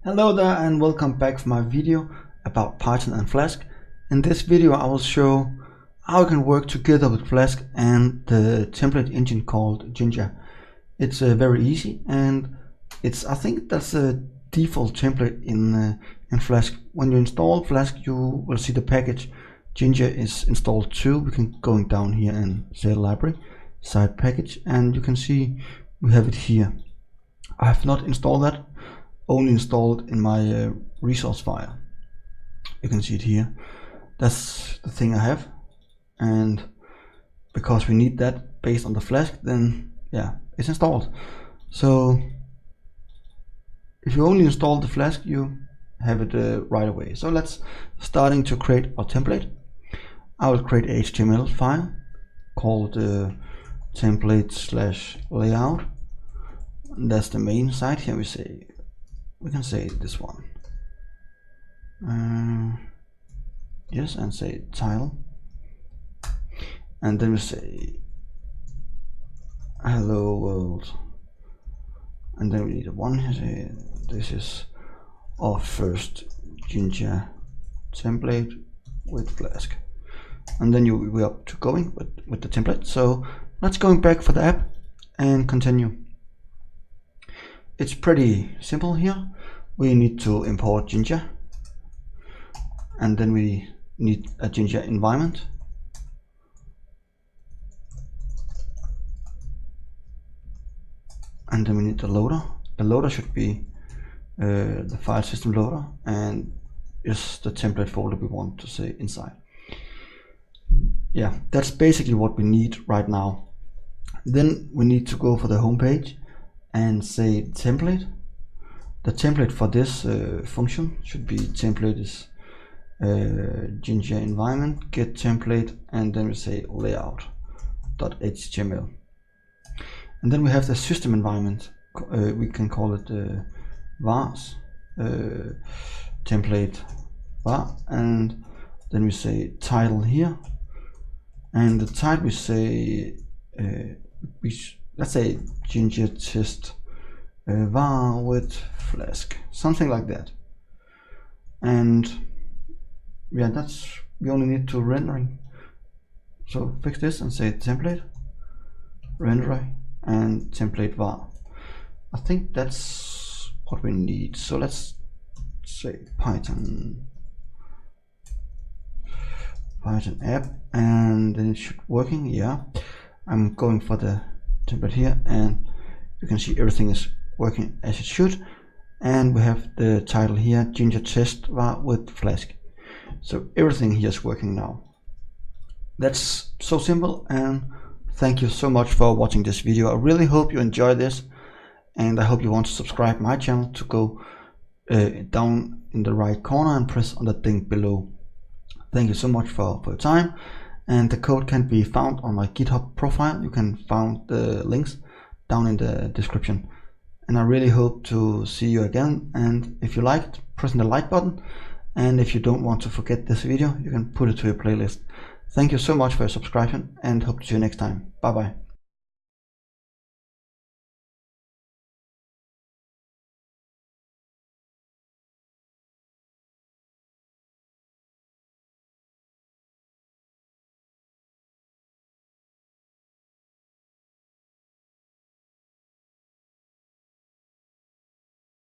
Hello there and welcome back for my video about Python and Flask. In this video I will show how you can work together with Flask and the template engine called Jinja. It's very easy, and I think that's a default template in Flask. When you install Flask, you will see the package Jinja is installed too. We can going down here and say library, side package, and you can see we have it here. I have not installed that. Only installed in my resource file. You can see it here. That's the thing I have, and because we need that based on the Flask, then yeah, it's installed. So if you only install the Flask, you have it right away. So let's starting to create our template. I will create a HTML file called template/layout. That's the main site. Here we can say this one, yes, and say title, and then we say hello world, and then we need one here. Say this is our first Jinja template with Flask, and then we're up to going with the template. So let's going back for the app and continue. It's pretty simple here. We need to import Jinja, and then we need a Jinja environment, and then we need the loader. The loader should be the file system loader, and is the template folder we want to say inside. Yeah, that's basically what we need right now. Then we need to go for the home page and say template. The template for this function should be template is Jinja environment get template, and then we say layout.html, and then we have the system environment. We can call it vars template var, and then we say title here, and the type we say let's say Jinja test var with Flask, something like that. And yeah, we only need to rendering. So fix this and say template rendering and template var. I think that's what we need. So let's say Python app, and then it should working. Yeah, I'm going for the template here, and you can see everything is working as it should, and we have the title here, Jinja test var with Flask. So everything here is working now. That's so simple, and thank you so much for watching this video. I really hope you enjoy this, and I hope you want to subscribe my channel to go down in the right corner and press on the thing below. Thank you so much for your time, and the code can be found on my GitHub profile. You can find the links down in the description, and I really hope to see you again. And if you liked, press the like button, and if you don't want to forget this video, you can put it to your playlist. Thank you so much for your subscription, and hope to see you next time. Bye bye.